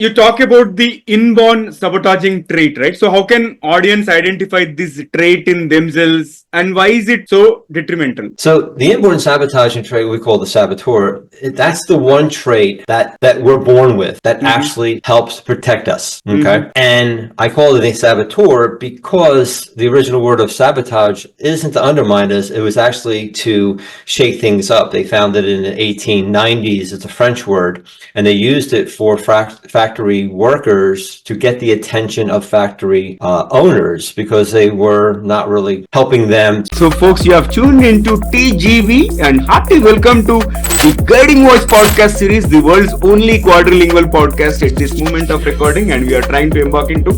you talk about the inborn sabotaging trait, right? So how can audience identify this trait in themselves and why is it so detrimental? So the inborn sabotaging trait we call the saboteur, that's the one trait that we're born with that actually helps protect us. Okay. And I call it a saboteur because the original word of sabotage isn't to undermine us. It was actually to shake things up. They found it in the 1890s. It's a French word, and they used it for factory workers to get the attention of factory owners because they were not really helping them. So folks, you have tuned into TGV and hearty welcome to the Guiding Voice podcast series, the world's only quadrilingual podcast at this moment of recording, and we are trying to embark into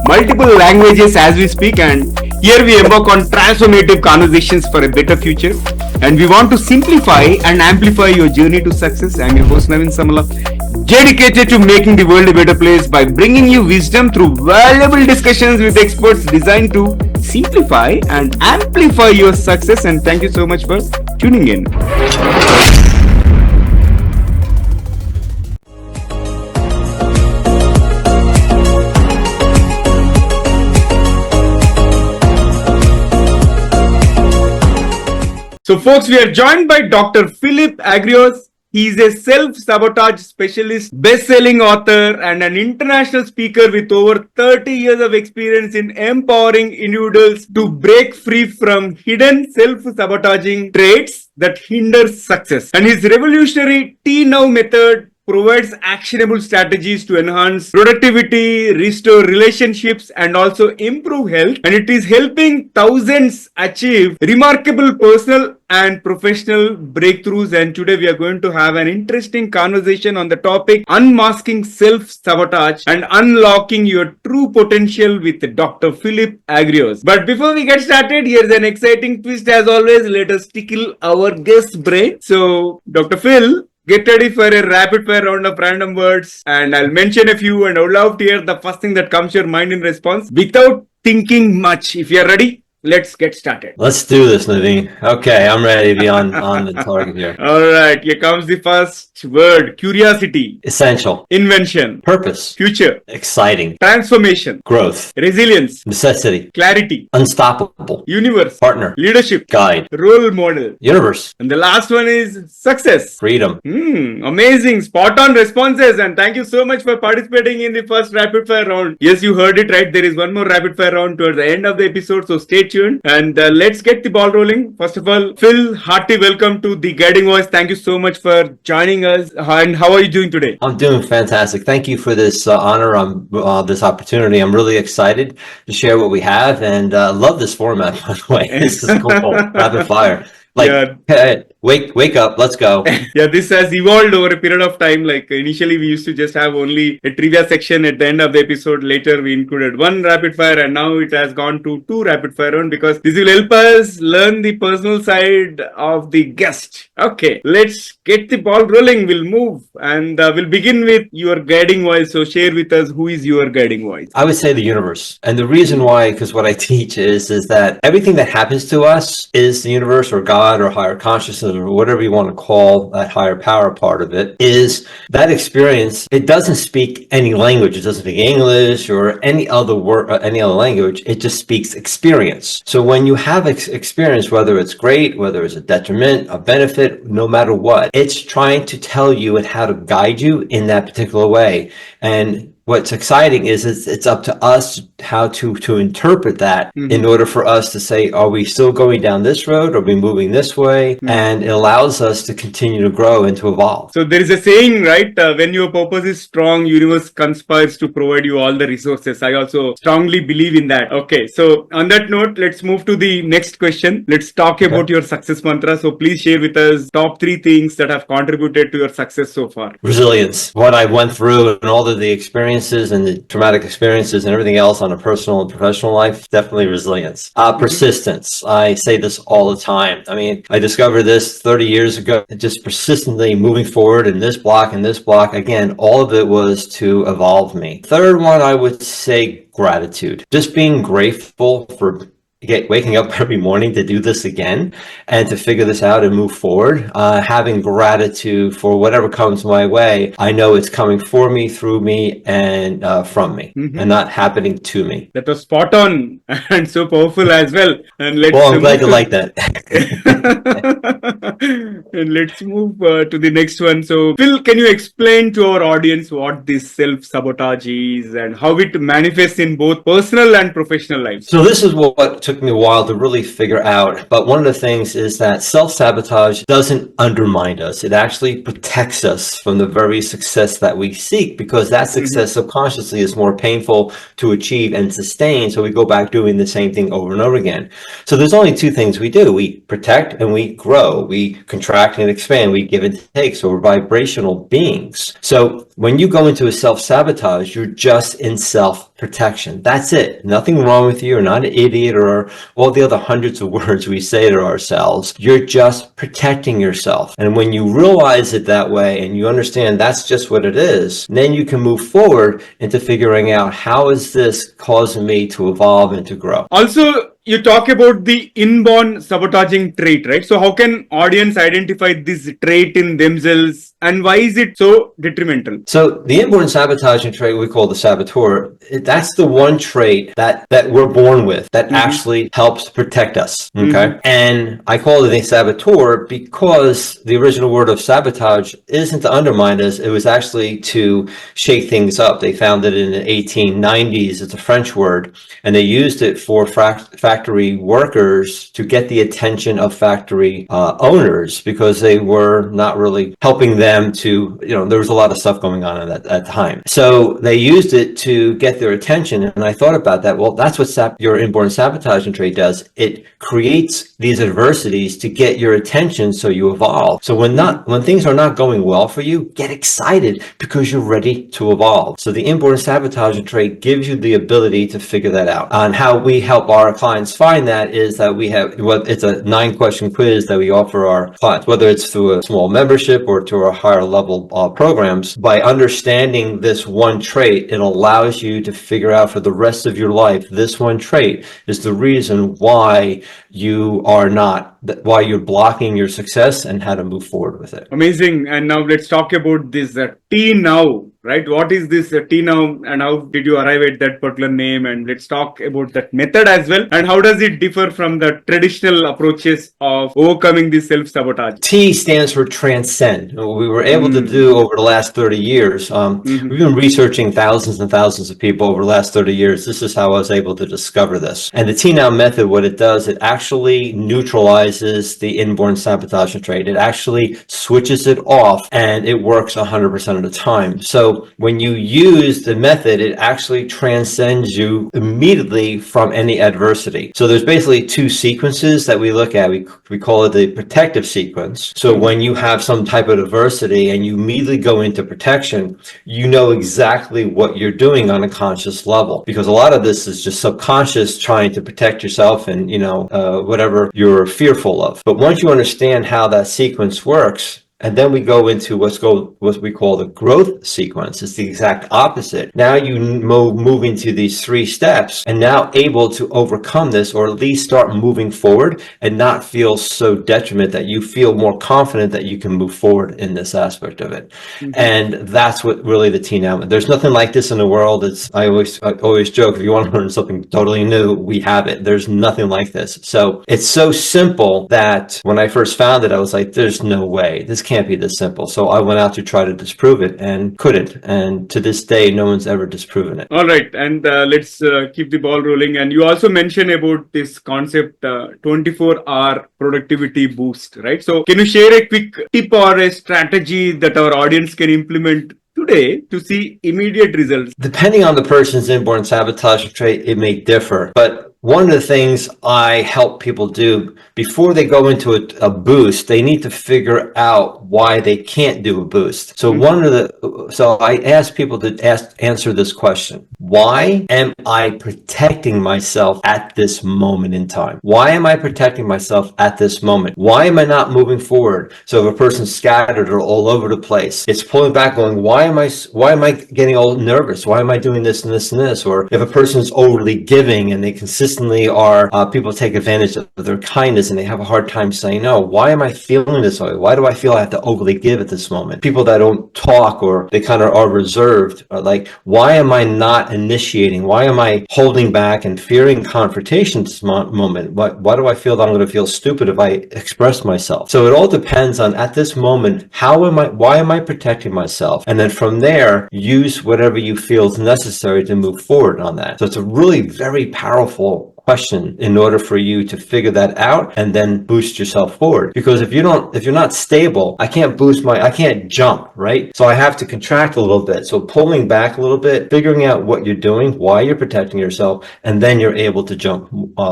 multiple languages as we speak, and here we embark on transformative conversations for a better future, and we want to simplify and amplify your journey to success. I'm your host Naveen Samala, dedicated to making the world a better place by bringing you wisdom through valuable discussions with experts designed to simplify and amplify your success. And thank you so much for tuning in. So folks, we are joined by Dr. Philipp Agrios. He is a self-sabotage specialist, best-selling author, and an international speaker with over 30 years of experience in empowering individuals to break free from hidden self-sabotaging traits that hinder success. And his revolutionary T-Now method provides actionable strategies to enhance productivity, restore relationships, and also improve health. And it is helping thousands achieve remarkable personal and professional breakthroughs. And today we are going to have an interesting conversation on the topic unmasking self-sabotage and unlocking your true potential with Dr. Philipp Agrios. But before we get started, here's an exciting twist as always. Let us tickle our guest brain. So Dr. Phil, get ready for a rapid fire round of random words, and I'll mention a few, and I would love to hear the first thing that comes to your mind in response without thinking much. If you're ready, let's get started. Let's do this, Naveen. Okay, I'm ready to be on the target here. All right, here comes the first word. Curiosity. Essential. Invention. Purpose. Future. Exciting. Transformation. Growth. Resilience. Necessity. Clarity. Unstoppable. Universe. Partner. Leadership. Guide. Role model. Universe. And the last one is success. Freedom. Amazing. Spot on responses. And thank you so much for participating in the first rapid fire round. Yes, you heard it right. There is one more rapid fire round towards the end of the episode. So stay tuned and let's get the ball rolling. First of all, Phil, hearty welcome to the Guiding Voice. Thank you so much for joining us. And how are you doing today? I'm doing fantastic. Thank you for this honor, this opportunity. I'm really excited to share what we have, and love this format, by the way. This is cool. Rapid fire. Hey, wake up, let's go. Yeah, this has evolved over a period of time. Like initially we used to just have only a trivia section at the end of the episode. Later we included one rapid fire, and now it has gone to 2 rapid fire round because this will help us learn the personal side of the guest. Okay, let's get the ball rolling. We'll move and we'll begin with your guiding voice. So share with us, who is your guiding voice? I would say the universe. And the reason why, because what I teach is that everything that happens to us is the universe or God or higher consciousness or whatever you want to call that higher power part of it, is that experience. It doesn't speak any language. It doesn't speak English or any other word, any other language. It just speaks experience. So when you have experience, whether it's great, whether it's a detriment, a benefit, no matter what, it's trying to tell you and how to guide you in that particular way. And what's exciting is it's up to us how to interpret that in order for us to say, are we still going down this road? Are we moving this way? And it allows us to continue to grow and to evolve. So there is a saying, right? When your purpose is strong, universe conspires to provide you all the resources. I also strongly believe in that. Okay. So on that note, let's move to the next question. Let's talk about your success mantra. So please share with us top 3 things that have contributed to your success so far. Resilience. What I went through and all of the experiences and the traumatic experiences and everything else on a personal and professional life, definitely resilience. Persistence. I say this all the time. I mean, I discovered this 30 years ago, just persistently moving forward in this block and this block. Again, all of it was to evolve me. Third one, I would say gratitude. Just being grateful for waking up every morning to do this again and to figure this out and move forward, having gratitude for whatever comes my way. I know it's coming for me, through me, and from me, and not happening to me. That was spot on and so powerful as well. And let's I'm glad you like that. And let's move to the next one. So, Phil, can you explain to our audience what this self-sabotage is and how it manifests in both personal and professional lives? So this is what took me a while to really figure out. But one of the things is that self-sabotage doesn't undermine us. It actually protects us from the very success that we seek, because that success subconsciously is more painful to achieve and sustain. So we go back doing the same thing over and over again. So there's only two things we do. We protect and we grow. We contract and expand. We give and take. So we're vibrational beings. So when you go into a self-sabotage, you're just in self-protection. That's it. Nothing wrong with you. You're not an idiot or all the other hundreds of words we say to ourselves. You're just protecting yourself. And when you realize it that way and you understand that's just what it is, then you can move forward into figuring out, how is this causing me to evolve and to grow? Also, you talk about the inborn sabotaging trait, right? So how can audience identify this trait in themselves and why is it so detrimental? So the inborn sabotaging trait we call the saboteur, that's the one trait that we're born with that actually helps protect us. Okay. And I call it a saboteur because the original word of sabotage isn't to undermine us. It was actually to shake things up. They found it in the 1890s. It's a French word, and they used it for factory workers to get the attention of factory owners, because they were not really helping them to, there was a lot of stuff going on at that time. So they used it to get their attention. And I thought about that. Well, that's what your inborn sabotaging trait does. It creates these adversities to get your attention so you evolve. So when things are not going well for you, get excited because you're ready to evolve. So the inborn sabotaging trait gives you the ability to figure that out. On how we help our clients find that is that we have, it's a 9-question quiz that we offer our clients, whether it's through a small membership or to our higher level programs. By understanding this one trait, it allows you to figure out for the rest of your life, this one trait is the reason why why you're blocking your success and how to move forward with it. Amazing. And now let's talk about this T now, right? What is this T now and how did you arrive at that particular name? And let's talk about that method as well. And how does it differ from the traditional approaches of overcoming this self-sabotage? T stands for Transcend. We were able to do over the last 30 years. We've been researching thousands and thousands of people over the last 30 years. This is how I was able to discover this. And the T now method, what it does, it actually neutralizes the inborn sabotaging trait. It actually switches it off and it works 100% of the time. So when you use the method, it actually transcends you immediately from any adversity. So there's basically two sequences that we look at. We call it the protective sequence. So when you have some type of adversity and you immediately go into protection, you know exactly what you're doing on a conscious level, because a lot of this is just subconscious trying to protect yourself and, whatever you're fearful of. But once you understand how that sequence works, and then we go into what we call the growth sequence. It's the exact opposite. Now you move into these 3 steps and now able to overcome this, or at least start moving forward and not feel so detriment, that you feel more confident that you can move forward in this aspect of it. And that's what really the T now. There's nothing like this in the world. I always joke, if you want to learn something totally new, we have it. There's nothing like this. So it's so simple that when I first found it, I was like, there's no way. This can't be this simple. So I went out to try to disprove it and couldn't. And to this day, no one's ever disproven it. All right. And let's keep the ball rolling. And you also mentioned about this concept, 24-hour productivity boost, right? So can you share a quick tip or a strategy that our audience can implement today to see immediate results? Depending on the person's inborn sabotage trait, it may differ. But one of the things I help people do before they go into a boost, they need to figure out why they can't do a boost. So so I ask people to answer this question: why am I protecting myself at this moment in time? Why am I protecting myself at this moment? Why am I not moving forward? So if a person's scattered or all over the place, it's pulling back, going, why am I getting all nervous? Why am I doing this and this and this? Or if a person's overly giving and they consistently consistently are people take advantage of their kindness and they have a hard time saying no. Why am I feeling this way? Why do I feel I have to overly give at this moment? People that don't talk or they kind of are reserved are like, why am I not initiating? Why am I holding back and fearing confrontation at this moment? Why do I feel that I'm going to feel stupid if I express myself? So it all depends on at this moment, why am I protecting myself? And then from there, use whatever you feel is necessary to move forward on that. So it's a really very powerful question in order for you to figure that out and then boost yourself forward. Because if you're not stable, I can't jump, right? So I have to contract a little bit. So pulling back a little bit, figuring out what you're doing, why you're protecting yourself, and then you're able to jump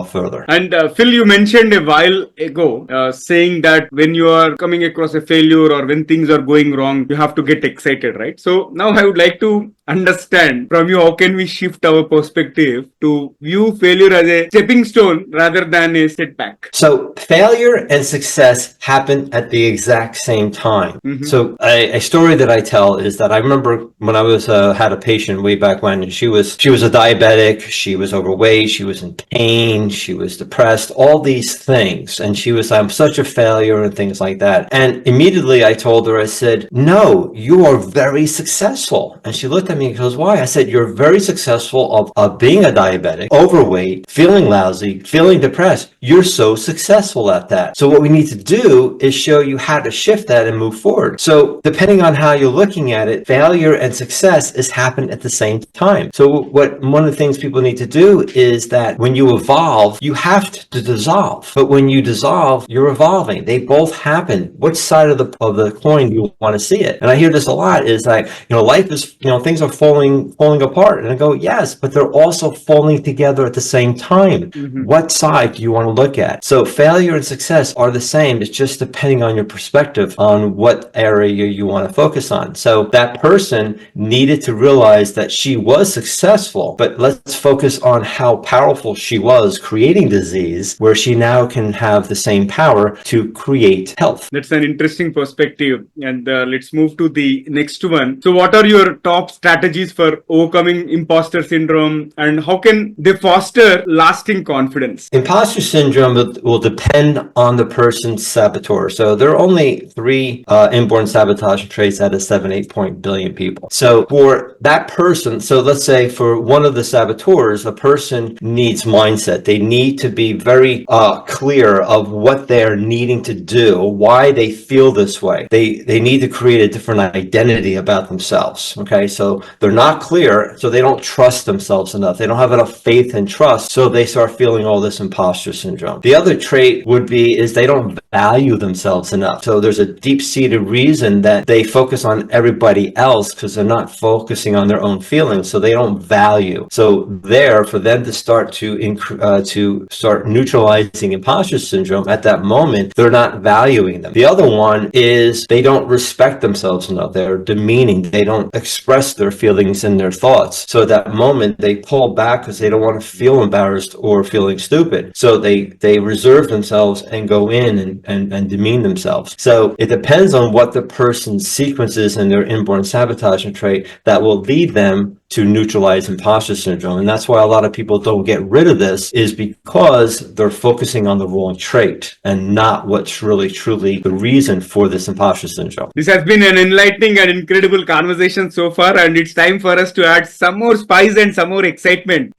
further. And Phil, you mentioned a while ago saying that when you are coming across a failure or when things are going wrong, you have to get excited, right? So now I would like to understand from you, how can we shift our perspective to view failure as a stepping stone rather than a setback? So failure and success happen at the exact same time. Mm-hmm. So a story that I tell is that I remember when I was had a patient way back when, and she was a diabetic, she was overweight, she was in pain, she was depressed, all these things, and she was I'm such a failure and things like that. And immediately I told her, I said, no, you are very successful. And she looked at me and goes, why? I said, you're very successful of being a diabetic, overweight, feeling lousy, feeling depressed. You're so successful at that. So what we need to do is show you how to shift that and move forward. So depending on how you're looking at it, failure and success is happening at the same time. So one of the things people need to do is that when you evolve, you have to dissolve. But when you dissolve, you're evolving. They both happen. Which side of the coin do you want to see it? And I hear this a lot is like, life is, things are falling apart. And I go, yes, but they're also falling together at the same time. Mm-hmm. What side do you want to look at? So failure and success are the same. It's just depending on your perspective on what area you want to focus on. So that person needed to realize that she was successful, but let's focus on how powerful she was creating disease, where she now can have the same power to create health. That's an interesting perspective. And let's move to the next one. So what are your top strategies for overcoming imposter syndrome, and how can they foster lasting confidence? Imposter syndrome will depend on the person's saboteur. So there are only 3 inborn sabotaging traits out of 7-8 billion people. So for that person, so let's say for one of the saboteurs, a person needs mindset. They need to be very clear of what they're needing to do, why they feel this way. They need to create a different identity about themselves. Okay, so they're not clear, so they don't trust themselves enough. They don't have enough faith and trust, so they start feeling all this imposter syndrome. The other trait is they don't value themselves enough. So there's a deep-seated reason that they focus on everybody else because they're not focusing on their own feelings, so they don't value. So there, for them to start to start neutralizing imposter syndrome, at that moment, they're not valuing them. The other one is they don't respect themselves enough. They're demeaning. They don't express their feelings and their thoughts. So at that moment, they pull back because they don't want to feel embarrassed or feeling stupid. So they reserve themselves and go in and demean themselves. So it depends on what the person's sequence is in their inborn sabotaging trait that will lead them to neutralize imposter syndrome. And that's why a lot of people don't get rid of this, is because they're focusing on the wrong trait and not what's really truly the reason for this imposter syndrome. This has been an enlightening and incredible conversation so far, and it's time for us to add some more spice and some more excitement.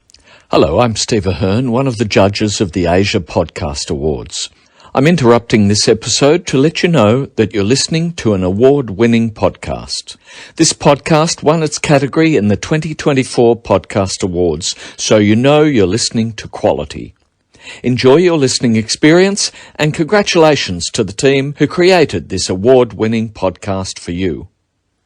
Hello, I'm Steve Ahern, one of the judges of the Asia Podcast Awards. I'm interrupting this episode to let you know that you're listening to an award-winning podcast. This podcast won its category in the 2024 Podcast Awards, so you know you're listening to quality. Enjoy your listening experience, and congratulations to the team who created this award-winning podcast for you.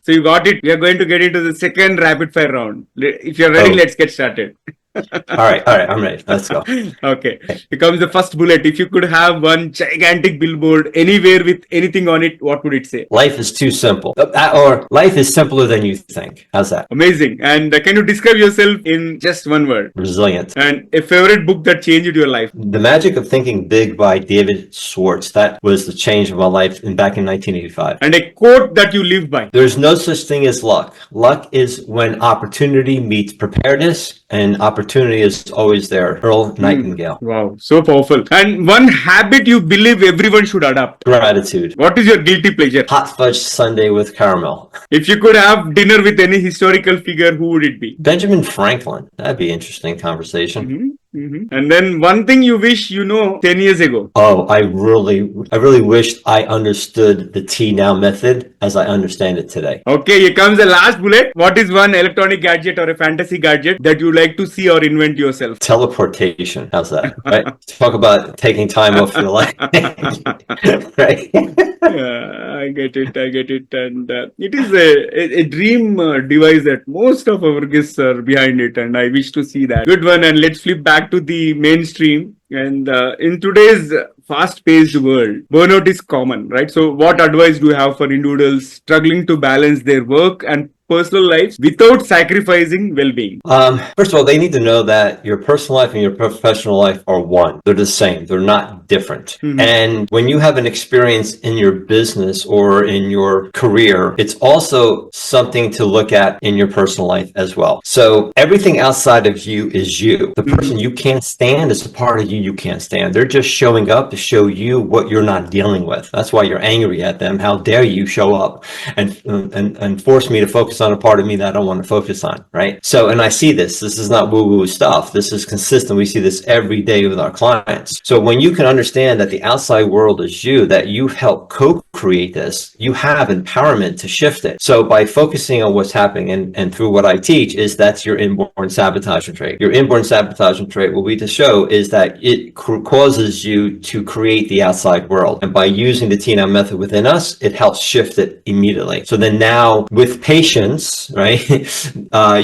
So you got it. We are going to get into the second rapid-fire round. If you're ready, let's get started. All right, I'm ready. Let's go. Okay. Here comes the first bullet. If you could have one gigantic billboard anywhere with anything on it, what would it say? Life is too simple. Or life is simpler than you think. How's that? Amazing. And can you describe yourself in just one word? Resilient. And a favorite book that changed your life? The Magic of Thinking Big by David Schwartz. That was the change of my life back in 1985. And a quote that you live by? There's no such thing as luck. Luck is when opportunity meets preparedness and opportunity is always there. Earl Nightingale. Wow, so powerful. And one habit you believe everyone should adopt. Gratitude. What is your guilty pleasure? Hot fudge sundae with caramel. If you could have dinner with any historical figure, who would it be? Benjamin Franklin. That'd be an interesting conversation. And then one thing you wish 10 years ago. Oh, I really wished I understood the T now method as I understand it today. Okay, here comes the last bullet. What is one electronic gadget or a fantasy gadget that you like to see or invent yourself? Teleportation. How's that? Right? Talk about taking time off your life. Right? I get it. And it is a dream device that most of our guests are behind it. And I wish to see that. Good one. And let's flip back to the mainstream. And in today's fast-paced world, burnout is common, right? So what advice do you have for individuals struggling to balance their work and personal lives without sacrificing well-being? First of all, they need to know that your personal life and your professional life are one. They're the same. They're not different. And when you have an experience in your business or in your career, it's also something to look at in your personal life as well. So everything outside of you is you. The person you can't stand is a part of you can't stand. They're just showing up to show you what you're not dealing with. That's why you're angry at them. How dare you show up and force me to focus on a part of me that I don't want to focus on, right? So, and I see this is not woo-woo stuff. This is consistent. We see this every day with our clients. So when you can understand that the outside world is you, that you help co-create this, you have empowerment to shift it. So by focusing on what's happening and through what I teach is that's your inborn sabotaging trait. Your inborn sabotaging trait, what we to show is that it causes you to create the outside world. And by using the T-Now method within us, it helps shift it immediately. So then now with patience, right,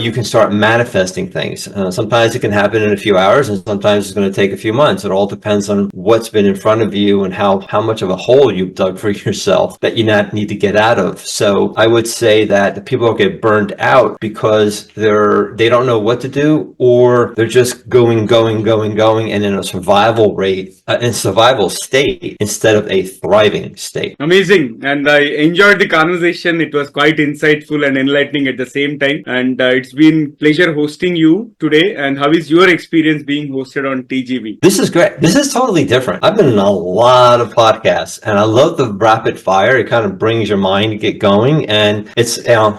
you can start manifesting things. Sometimes it can happen in a few hours and sometimes it's going to take a few months. It all depends on what's been in front of you and how much of a hole you've dug for yourself that you not need to get out of. So I would say that the people get burned out because they don't know what to do, or they're just going and in a survival state instead of a thriving state. Amazing. And I enjoyed the conversation. It was quite insightful and enlightening at the same time. And it's been pleasure hosting you today. And how is your experience being hosted on TGV? This is great. This is totally different. I've been in a lot of podcasts and I love the rapid fire. It kind of brings your mind to get going. And it's,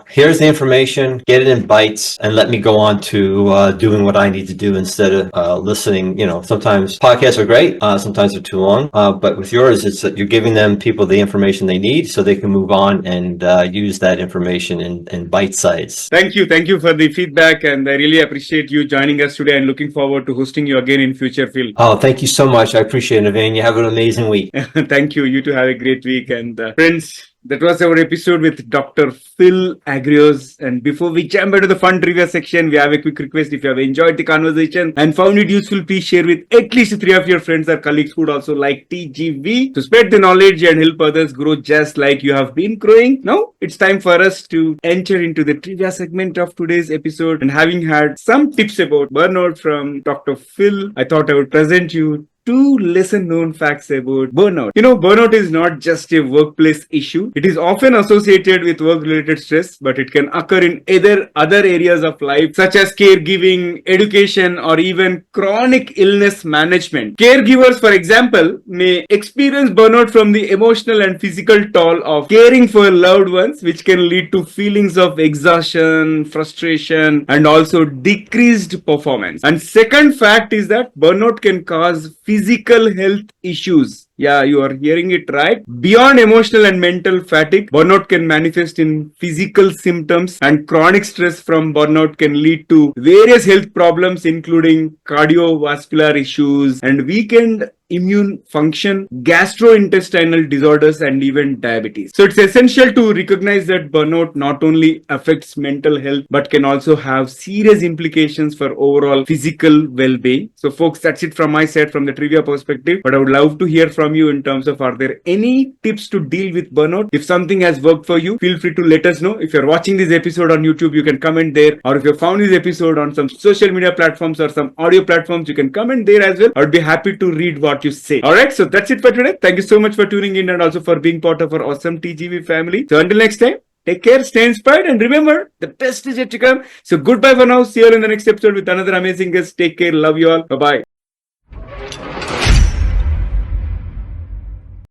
here's the information, get it in bites and let me go on to doing what I need to do instead of listening. Sometimes podcasts are great. Sometimes they're too long. But with yours, it's that you're giving people the information they need so they can move on and use that information in bite size. Thank you for the feedback, and I really appreciate you joining us today and looking forward to hosting you again in future, Phil. Oh, thank you so much. I appreciate it, Naveen. You have an amazing week. Thank you. You too have a great week. And friends, that was our episode with Dr. Phil Agrios. And before we jump into the fun trivia section, we have a quick request. If you have enjoyed the conversation and found it useful, please share with at least 3 of your friends or colleagues who would also like TGV to spread the knowledge and help others grow just like you have been growing. Now, it's time for us to enter into the trivia segment of today's episode. And having had some tips about burnout from Dr. Phil, I thought I would present you 2 lesser-known facts about burnout. Burnout is not just a workplace issue. It is often associated with work-related stress, but it can occur in either other areas of life, such as caregiving, education, or even chronic illness management. Caregivers, for example, may experience burnout from the emotional and physical toll of caring for loved ones, which can lead to feelings of exhaustion, frustration, and also decreased performance. And second fact is that burnout can cause physical health issues. Yeah, you are hearing it right. Beyond emotional and mental fatigue, burnout can manifest in physical symptoms, and chronic stress from burnout can lead to various health problems, including cardiovascular issues and weakened immune function, gastrointestinal disorders, and even diabetes. So it's essential to recognize that burnout not only affects mental health, but can also have serious implications for overall physical well-being. So folks, that's it from my side from the trivia perspective. But I would love to hear from you in terms of, are there any tips to deal with burnout? If something has worked for you, feel free to let us know. If you're watching this episode on YouTube, you can comment there. Or if you found this episode on some social media platforms or some audio platforms, you can comment there as well. I'd be happy to read what you say. Alright, so that's it for today. Thank you so much for tuning in and also for being part of our awesome TGV family. So until next time, Take care, stay inspired, and remember, the best is yet to come. So goodbye for now. See you all in the next episode with another amazing guest. Take care. Love you all. Bye-bye.